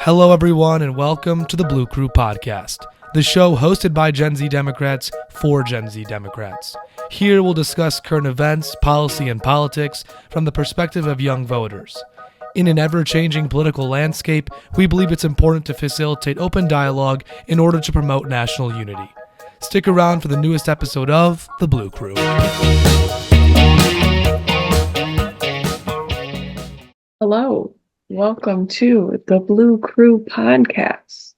Hello, everyone, and welcome to the Blue Crew Podcast, the show hosted by Gen Z Democrats for Gen Z Democrats. Here we'll discuss current events, policy, and politics from the perspective of young voters. In an ever-changing political landscape, we believe it's important to facilitate open dialogue in order to promote national unity. Stick around for the newest episode of The Blue Crew. Hello, welcome to the Blue Crew Podcast.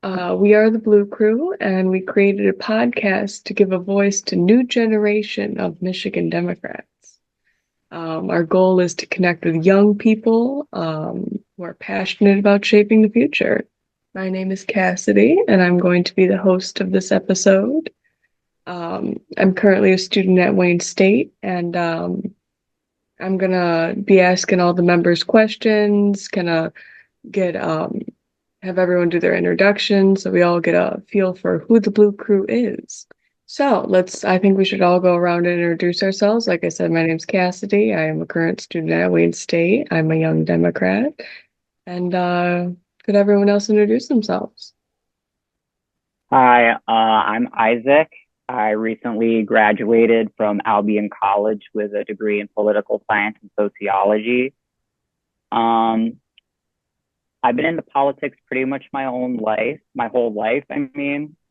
We are the Blue Crew, and we created a podcast to give a voice to new generation of Michigan Democrats. Our goal is to connect with young people who are passionate about shaping the future. My name is Cassidy, and I'm going to be the host of this episode. I'm currently a student at Wayne State, and I'm gonna be asking all the members questions, have everyone do their introduction so we all get a feel for who the Blue Crew is. So I think we should all go around and introduce ourselves. Like I said, my name's Cassidy. I am a current student at Wayne State. I'm a young Democrat. And could everyone else introduce themselves? Hi, I'm Isaac. I recently graduated from Albion College with a degree in political science and sociology. I've been into politics pretty much my whole life.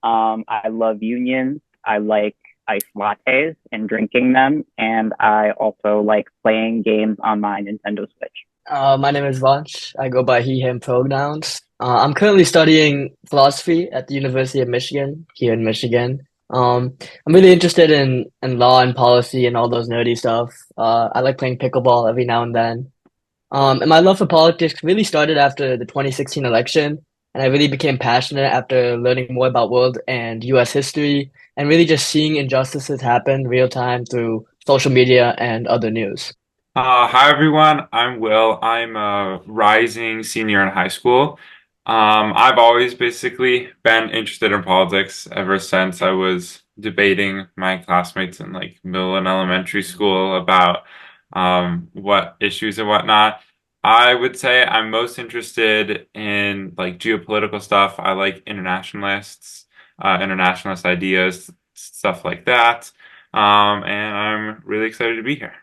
I love unions. I like iced lattes and drinking them. And I also like playing games on my Nintendo Switch. My name is Vanch. I go by he, him pronouns. I'm currently studying philosophy at the University of Michigan, here in Michigan. I'm really interested in law and policy and all those nerdy stuff. I like playing pickleball every now and then. And my love for politics really started after the 2016 election, and I really became passionate after learning more about world and US history and really just seeing injustices happen real time through social media and other news. Hi everyone, I'm Will. I'm a rising senior in high school. I've always basically been interested in politics ever since I was debating my classmates in like middle and elementary school about what issues and whatnot. I would say I'm most interested in like geopolitical stuff. I like internationalist ideas, stuff like that. And I'm really excited to be here.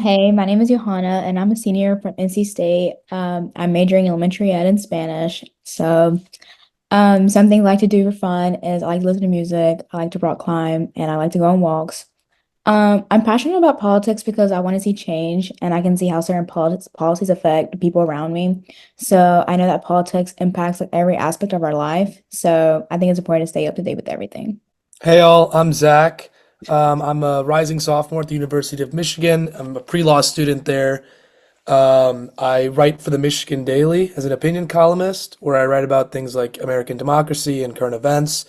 Hey, my name is Johanna, and I'm a senior from NC State. I'm majoring in elementary ed and Spanish. So, something I like to do for fun is I like to listen to music, I like to rock climb, and I like to go on walks. I'm passionate about politics because I want to see change, and I can see how certain policies affect the people around me. So I know that politics impacts like every aspect of our life. So I think it's important to stay up to date with everything. Hey all, I'm Zach. I'm a rising sophomore at the University of Michigan. I'm a pre-law student there. I write for the Michigan Daily as an opinion columnist, where I write about things like American democracy and current events.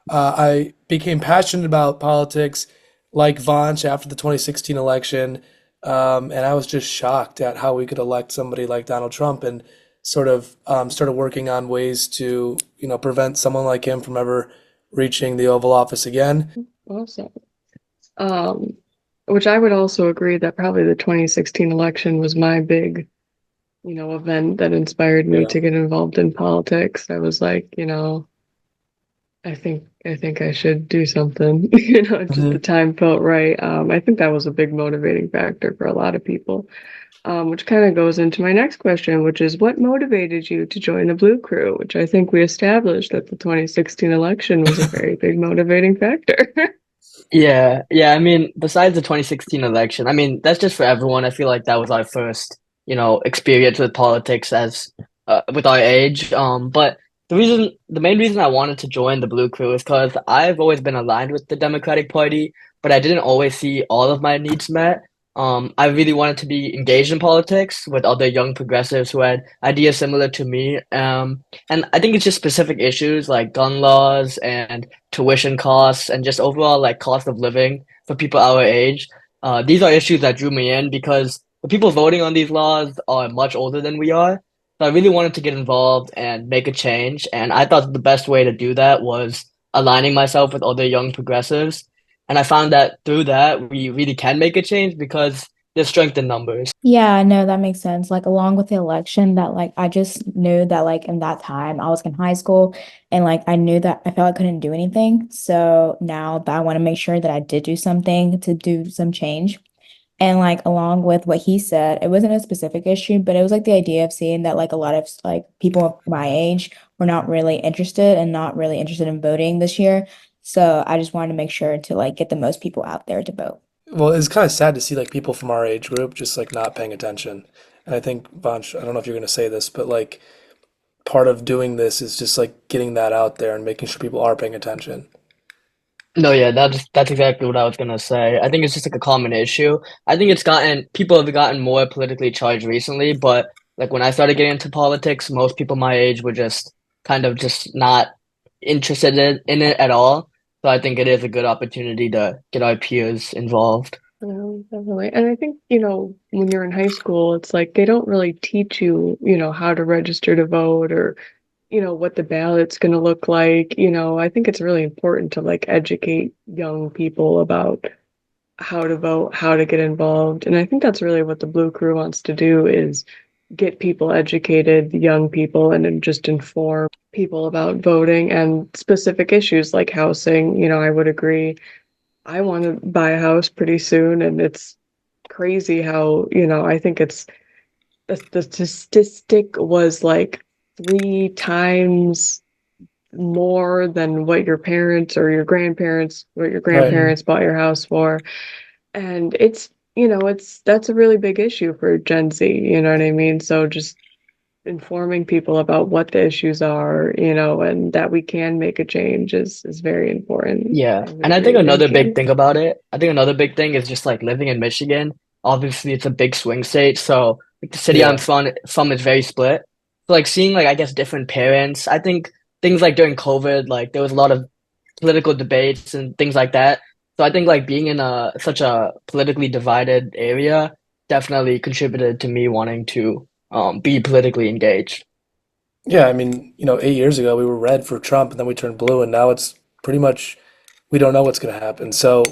I became passionate about politics like Vanch after the 2016 election, and I was just shocked at how we could elect somebody like Donald Trump and sort of started working on ways to, prevent someone like him from ever reaching the Oval Office again. Awesome. Which I would also agree that probably the 2016 election was my big, event that inspired me to get involved in politics. I was like, I think I should do something. Just the time felt right. I think that was a big motivating factor for a lot of people. Which kind of goes into my next question, which is what motivated you to join the Blue Crew? Which I think we established that the 2016 election was a very big motivating factor. Yeah. I mean, besides the 2016 election, I mean, that's just for everyone. I feel like that was our first, experience with politics as with our age. But the main reason I wanted to join the Blue Crew is because I've always been aligned with the Democratic Party, but I didn't always see all of my needs met. I really wanted to be engaged in politics with other young progressives who had ideas similar to me. And I think it's just specific issues like gun laws and tuition costs and just overall like cost of living for people our age. These are issues that drew me in because the people voting on these laws are much older than we are. So I really wanted to get involved and make a change. And I thought the best way to do that was aligning myself with other young progressives. And I found that through that, we really can make a change because there's strength in numbers. Yeah, no, that makes sense. Like along with the election, that like I just knew that like in that time I was in high school and like I knew that I felt I couldn't do anything. So now that I want to make sure that I did do something to do some change. And like along with what he said, it wasn't a specific issue, but it was like the idea of seeing that like a lot of like people my age were not really interested and not really interested in voting this year. So I just wanted to make sure to like get the most people out there to vote. Well, it's kind of sad to see like people from our age group just like not paying attention. And I think Vansh, I don't know if you're going to say this, but like part of doing this is just like getting that out there and making sure people are paying attention. No, yeah, that's exactly what I was gonna say. I think it's just like a common issue. I think it's gotten people have gotten more politically charged recently, but like when I started getting into politics, most people my age were just kind of just not interested in it at all. So I think it is a good opportunity to get our peers involved. Yeah, definitely. And I think, when you're in high school, it's like they don't really teach you, how to register to vote or, what the ballot's going to look like. I think it's really important to like educate young people about how to vote, how to get involved. And I think that's really what the Blue Crew wants to do is get people educated, young people, and then just inform people about voting and specific issues like housing. I would agree. I want to buy a house pretty soon, and it's crazy how, I think it's the statistic was like 3 times more than what your parents or what your Right. grandparents bought your house for. And that's a really big issue for Gen Z, you know what I mean? So just informing people about what the issues are, and that we can make a change is very important. Yeah. I would And I think agree. another Thank big you. thing about it, I think another big thing is just like living in Michigan. Obviously, it's a big swing state. So like the city I'm Yeah. from is very split. So like seeing like I guess different parents, I think things like during COVID, like there was a lot of political debates and things like that. So I think like being in a such a politically divided area definitely contributed to me wanting to be politically engaged. Yeah, I mean, 8 years ago we were red for Trump and then we turned blue and now it's pretty much we don't know what's going to happen. So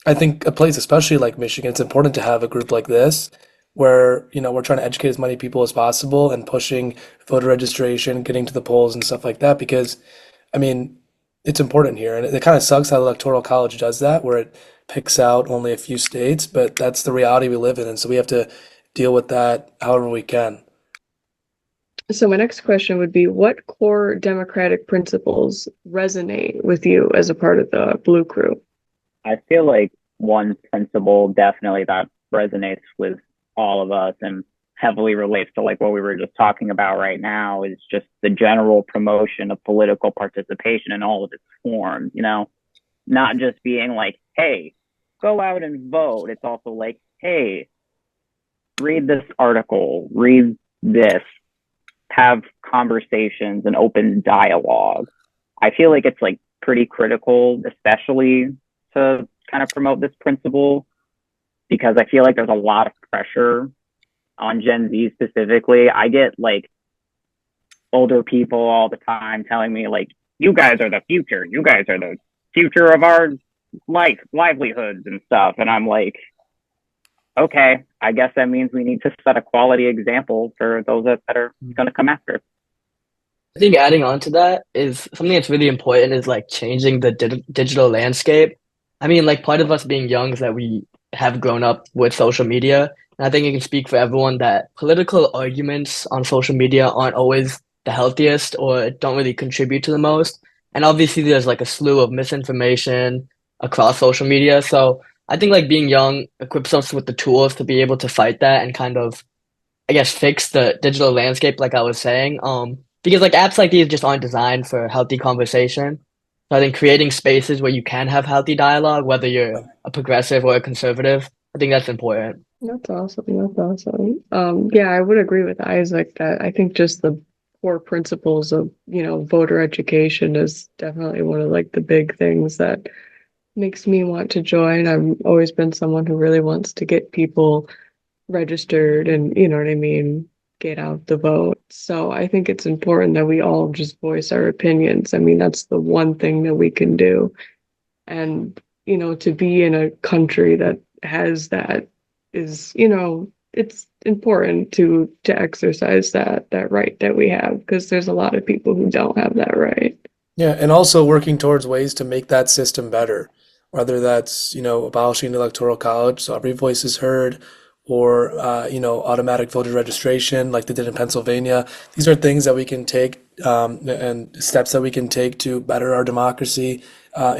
I think a place, especially like Michigan, it's important to have a group like this where, we're trying to educate as many people as possible and pushing voter registration, getting to the polls and stuff like that because, I mean, it's important here. And it kind of sucks how the Electoral College does that, where it picks out only a few states, but that's the reality we live in. And so we have to deal with that however we can. So my next question would be, what core democratic principles resonate with you as a part of the Blue Crew? I feel like one principle definitely that resonates with all of us and heavily relates to like what we were just talking about right now is just the general promotion of political participation in all of its forms, not just being like, hey, go out and vote. It's also like, hey, read this article, read this, have conversations and open dialogue. I feel like it's like pretty critical, especially to kind of promote this principle, because I feel like there's a lot of pressure on Gen Z specifically. I get like older people all the time telling me like, you guys are the future. You guys are the future of our livelihoods and stuff. And I'm like, okay, I guess that means we need to set a quality example for those that are going to come after. I think adding on to that is something that's really important is like changing the digital landscape. I mean, like part of us being young is that we have grown up with social media. And I think it can speak for everyone that political arguments on social media aren't always the healthiest or don't really contribute to the most. And obviously, there's like a slew of misinformation across social media. So I think like being young equips us with the tools to be able to fight that and kind of I guess fix the digital landscape, like I was saying. Because like apps like these just aren't designed for healthy conversation. So I think creating spaces where you can have healthy dialogue, whether you're a progressive or a conservative, I think that's important. That's awesome. That's awesome. Yeah, I would agree with Isaac that I think just the core principles of, voter education is definitely one of like the big things that makes me want to join. I've always been someone who really wants to get people registered and, you know what I mean, get out the vote. So I think it's important that we all just voice our opinions. I mean, that's the one thing that we can do. And, to be in a country that has that is, it's important to exercise that right that we have, because there's a lot of people who don't have that right. Yeah, and also working towards ways to make that system better, whether that's, abolishing the electoral college so every voice is heard, or, automatic voter registration like they did in Pennsylvania. These are things that we can take, and steps that we can take to better our democracy,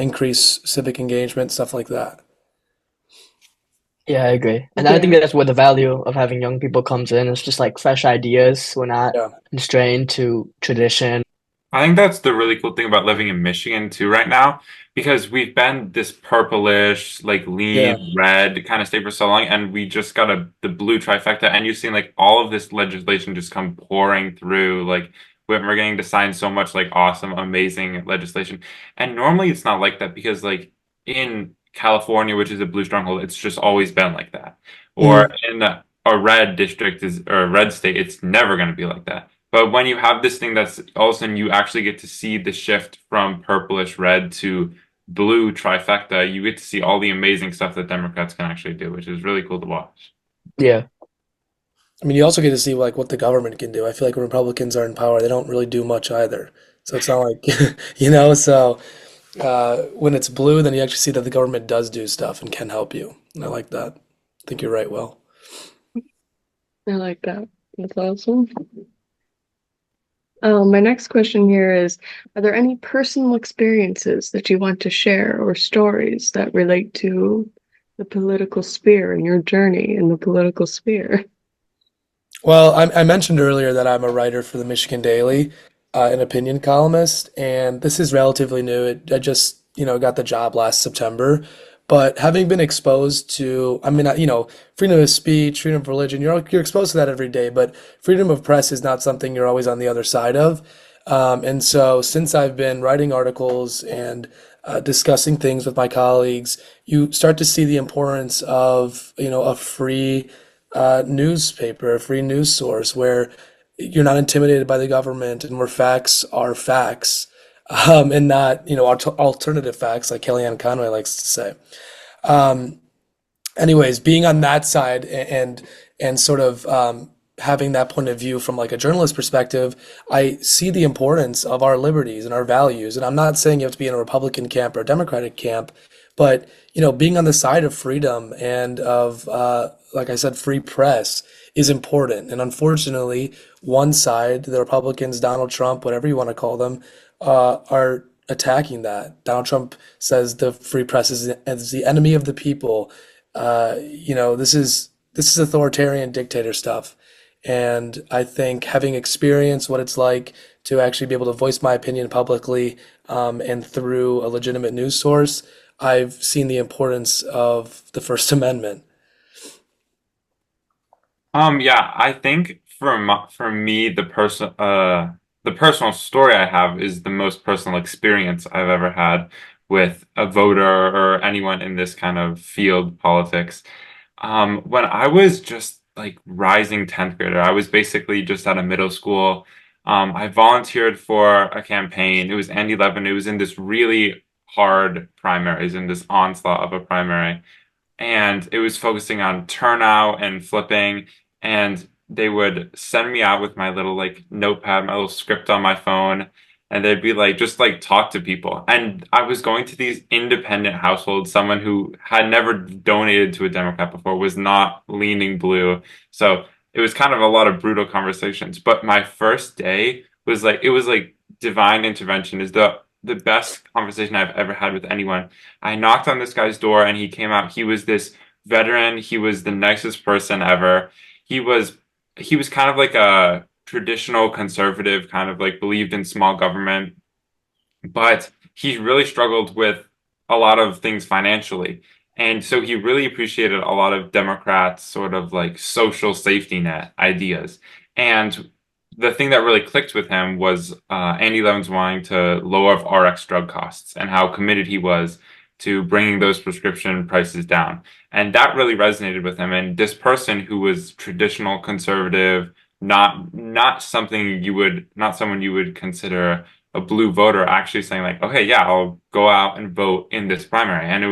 increase civic engagement, stuff like that. Yeah, I agree. And I think Yeah. that's where the value of having young people comes in. It's just like fresh ideas. We're not Yeah. constrained to tradition. I think that's the really cool thing about living in Michigan too right now, because we've been this purplish, like Yeah. lean red kind of state for so long, and we just got the blue trifecta, and you've seen like all of this legislation just come pouring through. Like we're getting to sign so much like awesome, amazing legislation, and normally it's not like that because like in California, which is a blue stronghold, it's just always been like that, or Mhm. in a red district is or a red state, it's never going to be like that. But when you have this thing that's all of a sudden you actually get to see the shift from purplish red to blue trifecta, you get to see all the amazing stuff that Democrats can actually do, which is really cool to watch. Yeah. I mean, you also get to see like what the government can do. I feel like when Republicans are in power, they don't really do much either. So it's not like, so when it's blue, then you actually see that the government does do stuff and can help you. And I like that. I think you're right, Will. I like that. That's awesome. My next question here is, are there any personal experiences that you want to share or stories that relate to the political sphere and your journey in the political sphere? Well, I mentioned earlier that I'm a writer for the Michigan Daily, an opinion columnist, and this is relatively new. I just, got the job last September. But having been exposed to, I mean, freedom of speech, freedom of religion, you're exposed to that every day, but freedom of press is not something you're always on the other side of. And so since I've been writing articles and discussing things with my colleagues, you start to see the importance of, a free newspaper, a free news source where you're not intimidated by the government and where facts are facts, and not, alternative facts like Kellyanne Conway likes to say. Um, anyways, being on that side and sort of having that point of view from like a journalist perspective, I see the importance of our liberties and our values. And I'm not saying you have to be in a Republican camp or a Democratic camp, but being on the side of freedom and of like I said, free press is important. And unfortunately, one side, the Republicans, Donald Trump, whatever you want to call them, are attacking that. Donald Trump says the free press is the enemy of the people. This is authoritarian dictator stuff. And I think having experienced what it's like to actually be able to voice my opinion publicly, and through a legitimate news source, I've seen the importance of the First Amendment. Yeah, I think for me, the personal story I have is the most personal experience I've ever had with a voter or anyone in this kind of field politics. When I was just like rising 10th grader, I was basically just out of middle school. I volunteered for a campaign. It was Andy Levin. It was in this really hard primaries, in this onslaught of a primary, and it was focusing on turnout and flipping. And they would send me out with my little like notepad, my little script on my phone, and they'd be like, just like talk to people. And I was going to these independent households, someone who had never donated to a Democrat before, was not leaning blue. So it was kind of a lot of brutal conversations. But my first day was like, it was like divine intervention is the best conversation I've ever had with anyone. I knocked on this guy's door and he came out. He was this veteran. He was the nicest person ever. He was he was kind of like a traditional conservative, kind of like believed in small government, but he really struggled with a lot of things financially. And so he really appreciated a lot of Democrats' sort of like social safety net ideas. And the thing that really clicked with him was Andy Levin's wanting to lower RX drug costs and how committed he was to bringing those prescription prices down. And that really resonated with him. And this person who was traditional conservative, not something you would, not someone you would consider a blue voter, actually saying like, okay, yeah, I'll go out and vote in this primary. And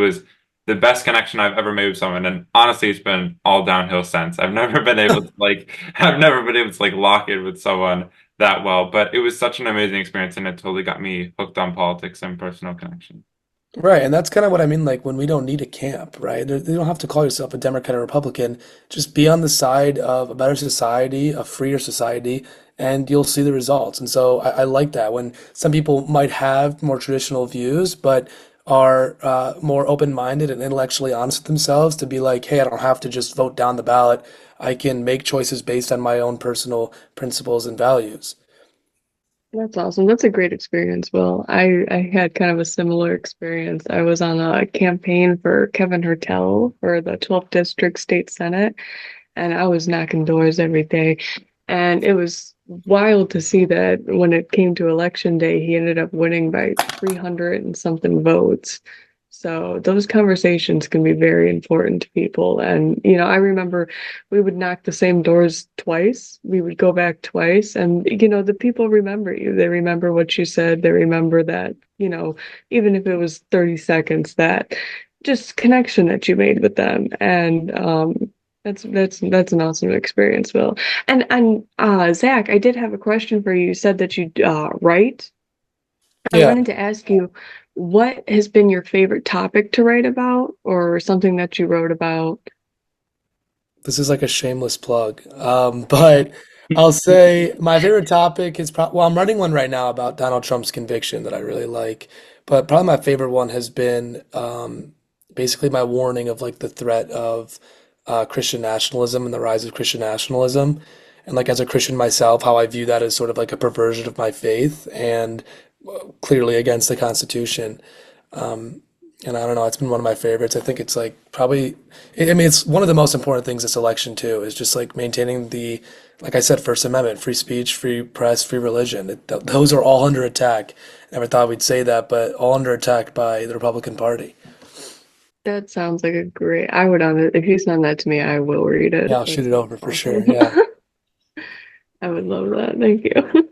the best connection I've ever made with someone. And honestly, it's been all downhill since. I've never been able to I've never been able to like lock in with someone that well. But it was such an amazing experience, and it totally got me hooked on politics and personal connection. Right, and that's kind of what I mean, like when we don't need a camp, right? You don't have to call yourself a Democrat or Republican. Just be on the side of a better society, a freer society, and you'll see the results. And so I like that when some people might have more traditional views, but are more open-minded and intellectually honest with themselves to be like, hey, I don't have to just vote down the ballot. I can make choices based on my own personal principles and values. That's awesome. That's a great experience, Will. I had kind of a similar experience. I was on a campaign for Kevin Hertel for the 12th District State Senate, and I was knocking doors every day. And it was wild to see that when it came to election day, he ended up winning by 300 and something votes. So those conversations can be very important to people. And, I remember we would knock the same doors twice. We would go back twice. And, the people remember you. They remember what you said. They remember that, even if it was 30 seconds, that just connection that you made with them. And that's an awesome experience, Will. And Zach, I did have a question for you. You said that you write. I Yeah. wanted to ask you, what has been your favorite topic to write about, or something that you wrote about? This is like a shameless plug. But I'll say my favorite topic is well, I'm writing one right now about Donald Trump's conviction that I really like. But probably my favorite one has been basically my warning of like the threat of Christian nationalism and the rise of Christian nationalism. And like as a Christian myself, how I view that as sort of like a perversion of my faith and clearly against the Constitution. And I don't know, it's been one of my favorites. I think it's like probably, I mean, it's one of the most important things this election too, is just like maintaining the, like I said, First Amendment, free speech, free press, free religion. Those are all under attack. Never thought we'd say that, but all under attack by the Republican Party. That sounds like a great. I would on it if you send that to me, I will read Yeah, it. I'll That shoot it sounds over for sure. awesome. Yeah. I would love that. Thank you.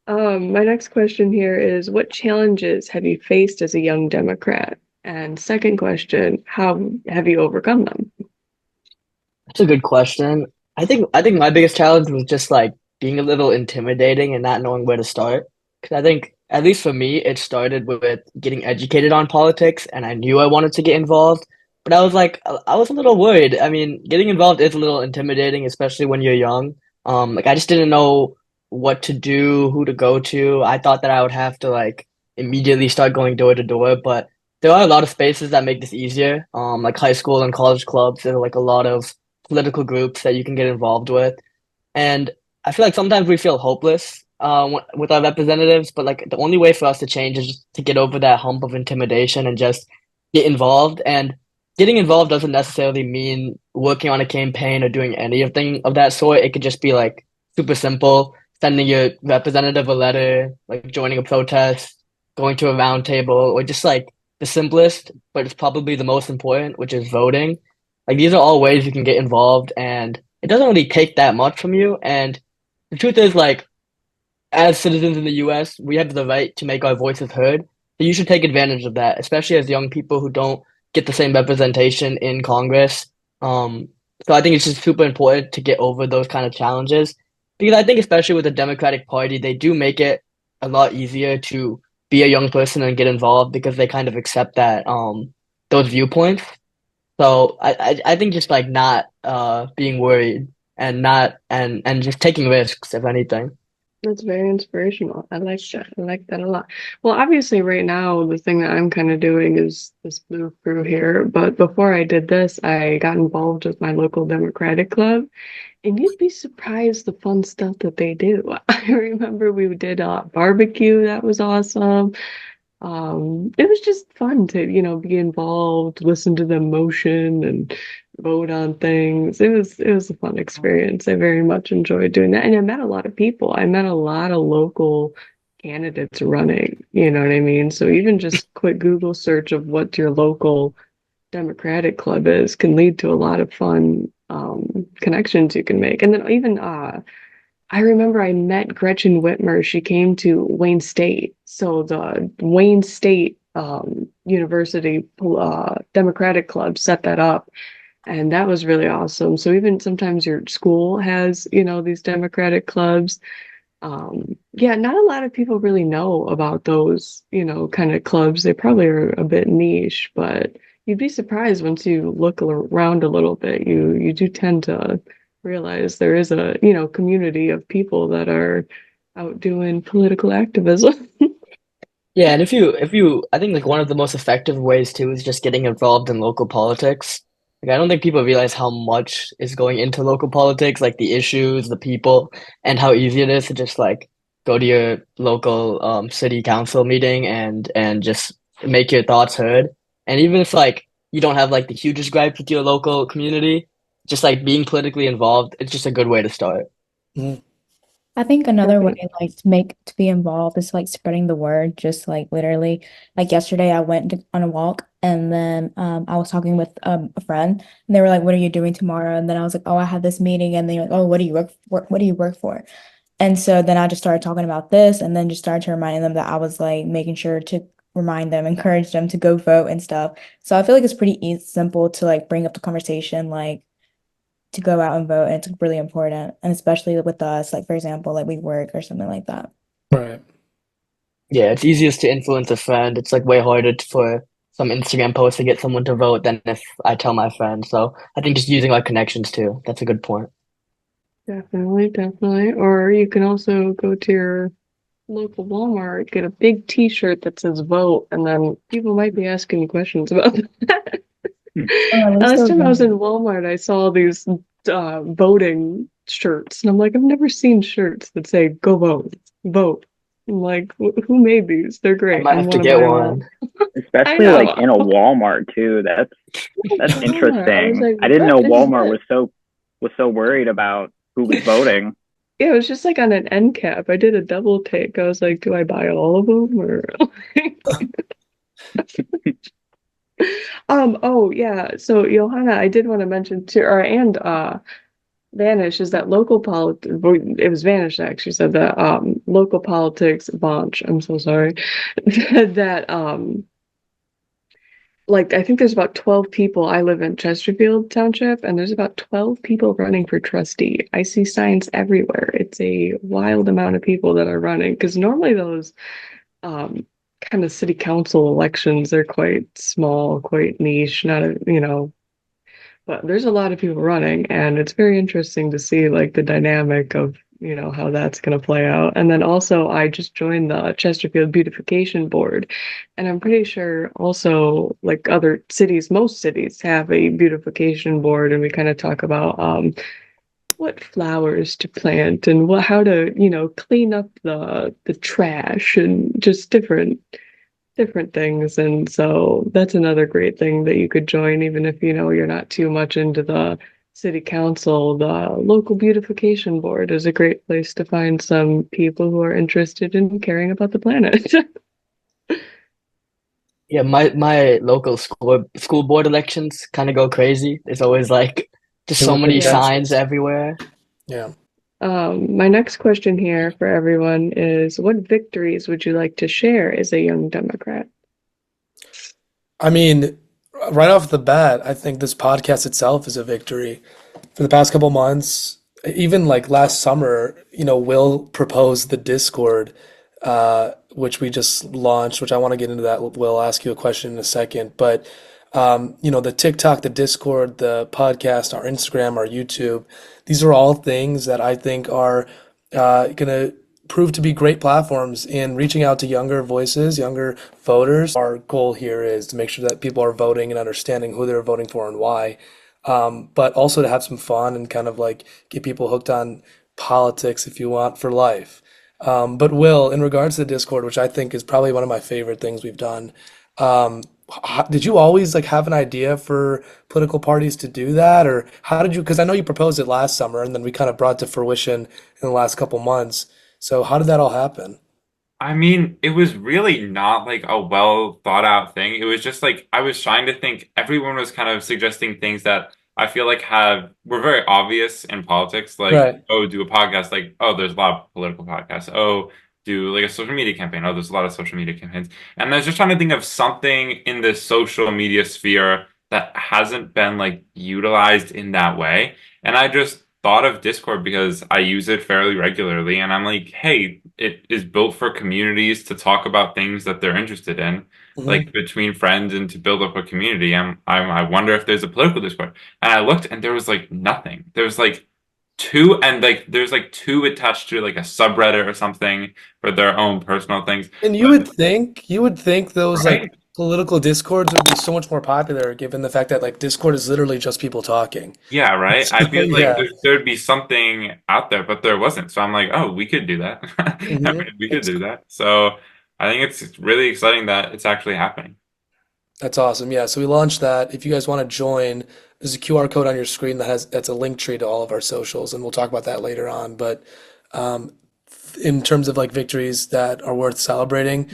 My next question here is, what challenges have you faced as a young Democrat? And second question, how have you overcome them? That's a good question. I think my biggest challenge was just like being a little intimidating and not knowing where to start. Because I think, at least for me, it started with getting educated on politics, and I knew I wanted to get involved. But I was like, I was a little worried. I mean, getting involved is a little intimidating, especially when you're young. Like I just didn't know what to do, who to go to. I thought that I would have to like immediately start going door to door, but there are a lot of spaces that make this easier. Like high school and college clubs. There are like a lot of political groups that you can get involved with. And I feel like sometimes we feel hopeless with our representatives, but like the only way for us to change is just to get over that hump of intimidation and just get involved. And getting involved doesn't necessarily mean working on a campaign or doing anything of that sort. It could just be like super simple, sending your representative a letter, like joining a protest, going to a round table, or just like the simplest, but it's probably the most important, which is voting. Like these are all ways you can get involved, and it doesn't really take that much from you. And the truth is, like, as citizens in the US, we have the right to make our voices heard. So you should take advantage of that, especially as young people who don't get the same representation in Congress. So I think it's just super important to get over those kind of challenges because I think especially with the Democratic Party, they do make it a lot easier to be a young person and get involved because they kind of accept that those viewpoints. So I think just like not being worried and not and just taking risks if anything. That's very inspirational. I like that. I like that a lot. Well, obviously, right now, the thing that I'm kind of doing is this Blue Crew here. But before I did this, I got involved with my local Democratic club. And you'd be surprised the fun stuff that they do. I remember we did a barbecue. That was awesome. It was just fun to, be involved, listen to them motion and vote on things. It was a fun experience. I very much enjoyed doing that. And I met a lot of people. I met a lot of local candidates running, you know what I mean? So even just quick Google search of what your local Democratic club is can lead to a lot of fun connections you can make. And then even I remember I met Gretchen Whitmer. She came to Wayne State. So the Wayne State university Democratic club set that up. And that was really awesome. So even sometimes your school has, these Democratic clubs. Yeah, not a lot of people really know about those, kind of clubs. They probably are a bit niche, but you'd be surprised once you look around a little bit. You do tend to realize there is a, community of people that are out doing political activism. Yeah, and I think like one of the most effective ways too is just getting involved in local politics. Like I don't think people realize how much is going into local politics, like the issues, the people, and how easy it is to just like go to your local city council meeting and just make your thoughts heard. And even if like you don't have like the hugest gripes with your local community, just like being politically involved, it's just a good way to start. Mhm. I think another way Definitely. like to be involved is like spreading the word, just like literally like yesterday I went on a walk and then I was talking with a friend and they were like, "What are you doing tomorrow?" And then I was like, "Oh, I have this meeting." And they're like, "Oh, what do you work for? What do you work for?" And so then I just started talking about this and then just started to remind them that I was like making sure to remind them, encourage them to go vote and stuff. So I feel like it's pretty easy, simple to like bring up the conversation like to go out and vote, and it's really important. And especially with us, like for example, like we work or something like that. Right. Yeah, it's easiest to influence a friend. It's like way harder for some Instagram post to get someone to vote than if I tell my friend. So I think just using our connections too. That's a good point. Definitely, definitely. Or you can also go to your local Walmart, get a big T-shirt that says vote, and then people might be asking you questions about that. Oh, at least Last those time I was in young. Walmart, I saw these voting shirts, and I'm like, I've never seen shirts that say "Go vote, vote." I'm like, Who made these? They're I great. I might have to want to get buy them all." one. I Especially like know. in a Walmart too. That's Walmart. I was interesting. like, I didn't what know is Walmart this? was so worried about who was voting. Yeah, it was just like on an end cap. I did a double take. I was like, do I buy all of them or? Oh yeah. So Johanna, I did want to mention too, or and Vanish is that local politics. It was Vanish that actually said that local politics bunch. I'm so sorry. That like I think there's about 12 people. I live in Chesterfield Township, and there's about 12 people running for trustee. I see signs everywhere. It's a wild amount of people that are running because normally those um kind of city council elections, they're quite small, quite niche, not a, but there's a lot of people running, and it's very interesting to see like the dynamic of, how that's going to play out. And then also, I just joined the Chesterfield Beautification Board, and I'm pretty sure also like other cities, most cities have a beautification board, and we kind of talk about what flowers to plant and how to, clean up the trash and just different things. And so that's another great thing that you could join, even if you're not too much into the city council. The local beautification board is a great place to find some people who are interested in caring about the planet. Yeah, my local school board elections kind of go crazy. There's always like just They so were many Yeah. signs contentious. everywhere. Yeah. My next question here for everyone is, what victories would you like to share as a young Democrat? I mean, right off the bat, I think this podcast itself is a victory. For the past couple months, even like last summer, Will proposed the Discord, which we just launched, which I want to get into that. Will ask you a question in a second. But, the TikTok, the Discord, the podcast, our Instagram, our YouTube, these are all things that I think are going to prove to be great platforms in reaching out to younger voices, younger voters. Our goal here is to make sure that people are voting and understanding who they're voting for and why, but also to have some fun and kind of like get people hooked on politics if you want for life. But Will, in regards to the Discord, which I think is probably one of my favorite things we've done, did you always like have an idea for political parties to do that, or how did you? Because I know you proposed it last summer, and then we kind of brought it to fruition in the last couple months. So how did that all happen? I mean, it was really not like a well thought out thing. It was just like I was trying to think, everyone was kind of suggesting things that I feel like have were very obvious in politics, like, Right. oh, do a podcast, like, oh, there's a lot of political podcasts. Oh, do like a social media campaign. Oh, there's a lot of social media campaigns. And I was just trying to think of something in the social media sphere that hasn't been like utilized in that way. And I just thought of Discord because I use it fairly regularly. And I'm like, hey, it is built for communities to talk about things that they're interested in, like Hmm. between friends and to build up a community. I wonder if there's a political Discord. And I looked and there was like nothing. There was like two and like there's like two attached to like a subreddit or something for their own personal things. And But you would think those like right? political discords would be so much more popular given the fact that like Discord is literally just people talking. Yeah, right. I So feel like yeah. there'd be something out there, but there wasn't. So I'm like, oh, we could do that. I Hmm. mean, we could do that. So I think it's really exciting that it's actually happening. That's awesome. Yeah, so we launched that. If you guys want to join, there's a QR code on your screen that's a link tree to all of our socials, and we'll talk about that later on. But um, in terms of like victories that are worth celebrating,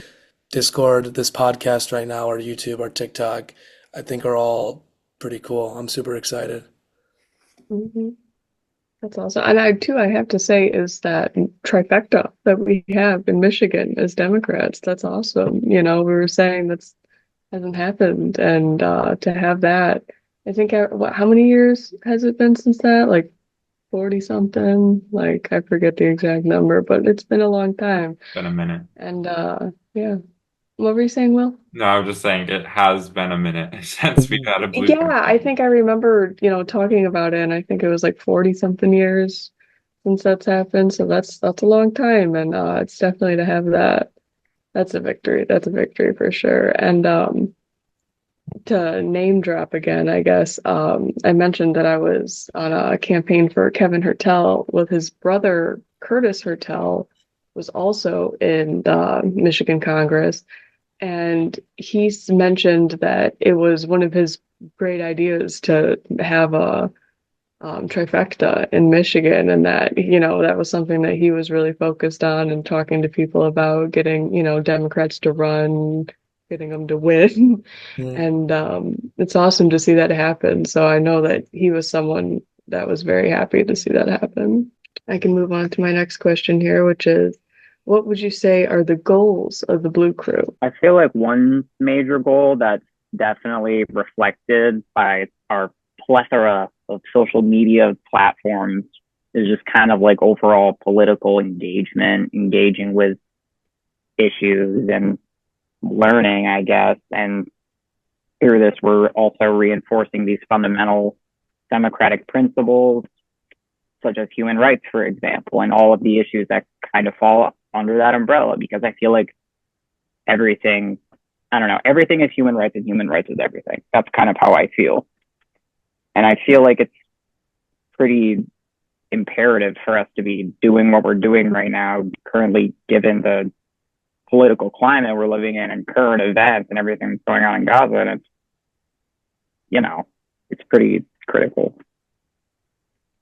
Discord, this podcast right now, our YouTube, our TikTok, I think are all pretty cool. I'm super excited. Hmm. That's awesome. And I have to say is that trifecta that we have in Michigan as Democrats, that's awesome. We were saying that's hasn't happened, and to have that, I think how many years has it been since that? Like 40 something. Like I forget the exact number, but it's been a long time. Been a minute. And yeah. What were you saying, Will? No, I was just saying it has been a minute since we've had a blueprint. Yeah, I think I remember, talking about it, and I think it was like 40 something years since that's happened. So that's a long time, and it's definitely to have that. That's a victory. That's a victory for sure. And to name drop again, I guess, I mentioned that I was on a campaign for Kevin Hertel with his brother, Curtis Hertel, was also in the Michigan Congress. And he's mentioned that it was one of his great ideas to have a trifecta in Michigan, and that, that was something that he was really focused on and talking to people about getting, Democrats to run, getting them to win. Mm. And it's awesome to see that happen. So I know that he was someone that was very happy to see that happen. I can move on to my next question here, which is, what would you say are the goals of the Blue Crew? I feel like one major goal that's definitely reflected by our plethora of social media platforms is just kind of like overall political engagement, engaging with issues and learning, I guess. And through this, we're also reinforcing these fundamental democratic principles, such as human rights, for example, and all of the issues that kind of fall under that umbrella. Because I feel like everything, I don't know, everything is human rights and human rights is everything. That's kind of how I feel. And I feel like it's pretty imperative for us to be doing what we're doing right now, currently, given the political climate we're living in and current events and everything that's going on in Gaza. And it's, it's pretty critical.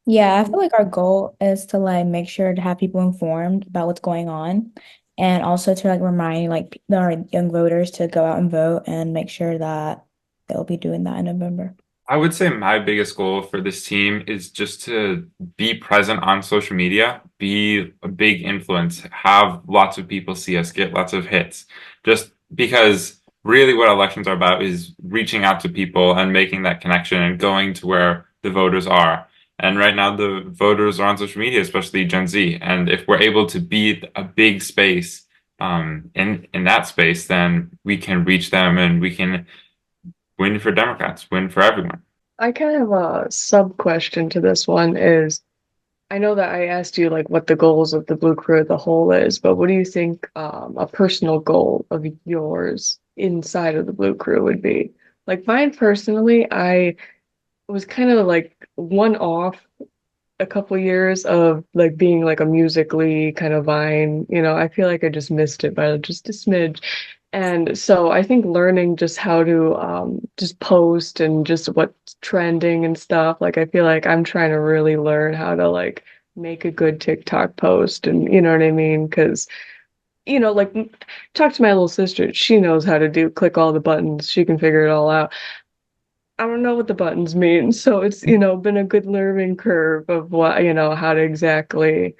Yeah, I feel like our goal is to like make sure to have people informed about what's going on and also to like remind like our young voters to go out and vote and make sure that they'll be doing that in November. I would say my biggest goal for this team is just to be present on social media, be a big influence, have lots of people see us, get lots of hits. Just because really what elections are about is reaching out to people and making that connection and going to where the voters are. And right now the voters are on social media, especially Gen Z. And if we're able to be a big space in that space, then we can reach them and we can win for Democrats, win for everyone. I kind of have a sub question to this one is, I know that I asked you like what the goals of the Blue Crew as a whole is, but what do you think a personal goal of yours inside of the Blue Crew would be? Like mine personally, I was kind of like one off a couple years of like being like a musically kind of Vine, I feel like I just missed it by just a smidge. And so I think learning just how to just post and just what's trending and stuff, like I feel like I'm trying to really learn how to like make a good TikTok post, and you know what I mean? Because like talk to my little sister, she knows how to do click all the buttons, she can figure it all out. I don't know what the buttons mean. So it's, been a good learning curve of what, how to exactly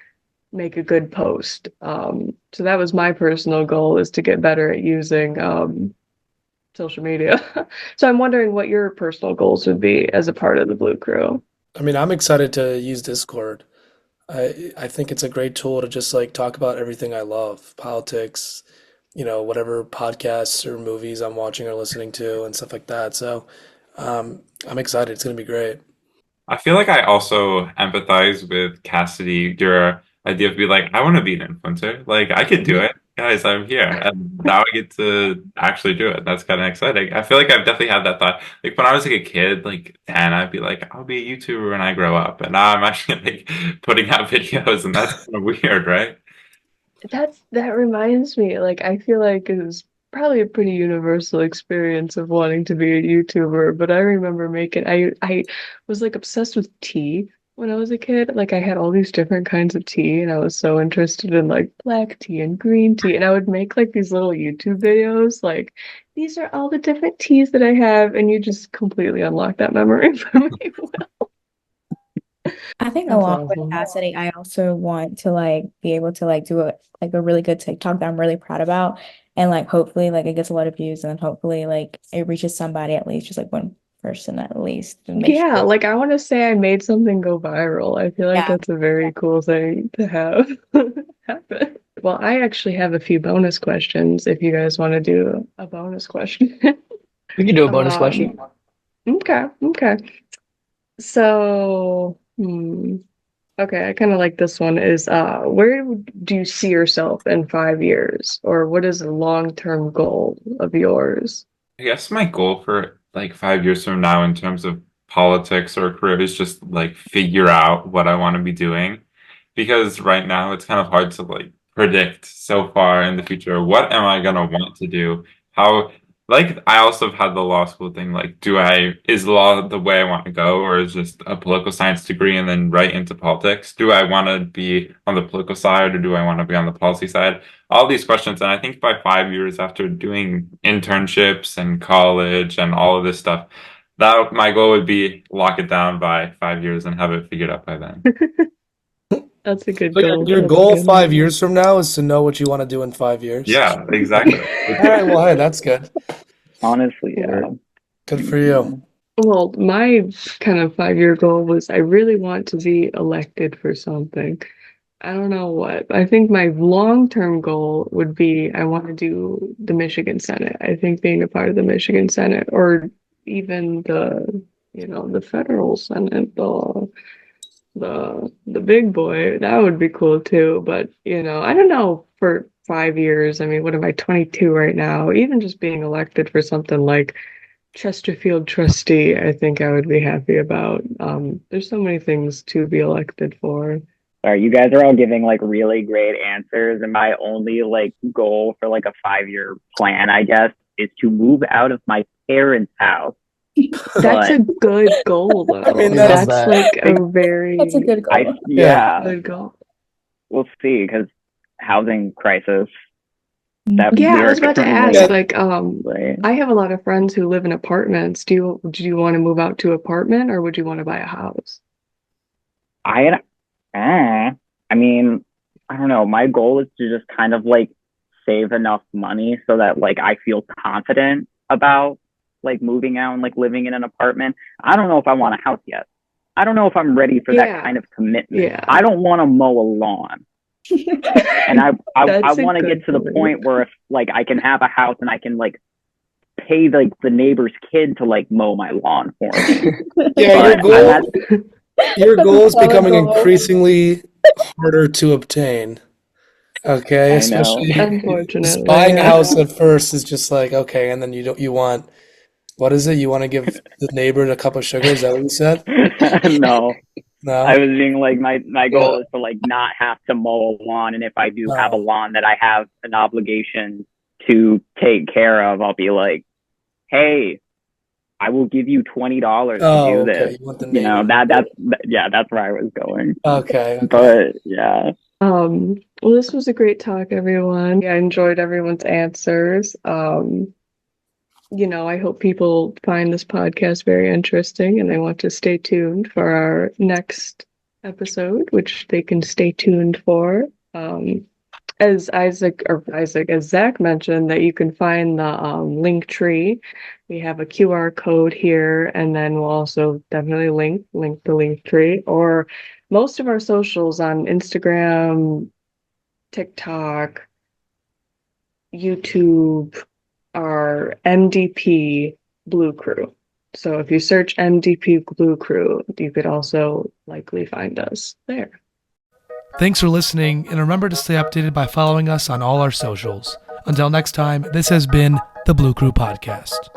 make a good post. So that was my personal goal, is to get better at using social media. So I'm wondering what your personal goals would be as a part of the Blue Crew. I mean, I'm excited to use Discord. I think it's a great tool to just like talk about everything I love, politics, whatever podcasts or movies I'm watching or listening to and stuff like that. So, I'm excited. It's gonna be great. I feel like I also empathize with Cassidy, your idea of be like, I want to be an influencer. Like, I could do Mhm. it. Guys, I'm here. And now I get to actually do it. That's kind of exciting. I feel like I've definitely had that thought. Like, when I was like a kid, like 10, I'd be like, I'll be a YouTuber when I grow up. And now I'm actually like putting out videos, and that's kind of weird, right? That reminds me, like I feel like it was probably a pretty universal experience of wanting to be a YouTuber, but I remember making I was like obsessed with tea when I was a kid. Like I had all these different kinds of tea and I was so interested in like black tea and green tea, and I would make like these little YouTube videos like these are all the different teas that I have, and you just completely unlock that memory for me. I think That's along with awesome. Cassidy, I also want to like be able to like do a really good TikTok that I'm really proud about. And like hopefully like it gets a lot of views and hopefully like it reaches somebody at least, just like one person at least to make Yeah, sure. like I want to say I made something go viral. I feel like Yeah. that's a very cool thing to have happen. Well, I actually have a few bonus questions if you guys want to do a bonus question. We can do a bonus question. Um, okay. So, okay, I kind of like this one is where do you see yourself in 5 years? Or what is a long-term goal of yours? I guess my goal for like 5 years from now in terms of politics or career is just like figure out what I want to be doing. Because right now it's kind of hard to like predict so far in the future. What am I gonna want to do? How, like, I also have had the law school thing. Like, is law the way I want to go, or is just a political science degree and then right into politics? Do I want to be on the political side or do I want to be on the policy side? All these questions. And I think by 5 years after doing internships and college and all of this stuff, that my goal would be lock it down by 5 years and have it figured out by then. That's a good So goal. your That's a goal good one. 5 years from now is to know what you want to do in 5 years. Yeah, exactly. All right, well, hey, that's good. Honestly, yeah. Good for you. Mhm. Well, my kind of 5 year goal was I really want to be elected for something. I don't know what. I think my long-term goal would be I want to do the Michigan Senate. I think being a part of the Michigan Senate or even the federal Senate, the big boy, that would be cool too. But, I don't know for 5 years. I mean, what am I, 22 right now? Even just being elected for something like Chesterfield trustee, I think I would be happy about. There's so many things to be elected for. All right, you guys are all giving like really great answers, and my only like goal for like a 5 year plan, I guess, is to move out of my parents' house. That's But a good goal, I though. mean, Love that's That's that. like I, a That's a very good goal. yeah. yeah, good goal. we'll see because housing crisis that Yeah, I we're was about to currently ask, Yeah, like, right. I have a lot of friends who live in apartments. Do you want to move out to apartment or would you want to buy a house? I I mean, I don't know. My goal is to just kind of like save enough money so that like I feel confident about like moving out and like living in an apartment. I don't know if I want a house yet. I don't know if I'm ready for that Yeah, kind of commitment. yeah. I don't want to mow a lawn. And I That's a want to good get to the point. point where if like I can have a house and I can like pay like the neighbor's kid to like mow my lawn for me. yeah, But I'm at your That's a goal is solid becoming goal. increasingly harder to obtain. Okay, I know. especially just Unfortunately, buying a yeah. house at first is just like okay, and then you want what is it? You want to give the neighbor a cup of sugar? Is that what you said? No. I No? was being like my Yeah. goal is to like not have to mow a lawn, and if I do have a Oh, lawn that I have an obligation to take care of, I'll be like, hey, I will give you $20 to oh, do okay. this. You want the You know, neighbor. yeah, that's where I was going. Okay. But yeah. Well, this was a great talk, everyone. Yeah, I enjoyed everyone's answers. I hope people find this podcast very interesting and they want to stay tuned for our next episode, which they can stay tuned for. As Zach mentioned, that you can find the link tree. We have a QR code here, and then we'll also definitely link the link tree, or most of our socials on Instagram, TikTok, YouTube are MDP Blue Crew. So if you search MDP Blue Crew, you could also likely find us there. Thanks for listening, and remember to stay updated by following us on all our socials. Until next time, this has been the Blue Crew Podcast.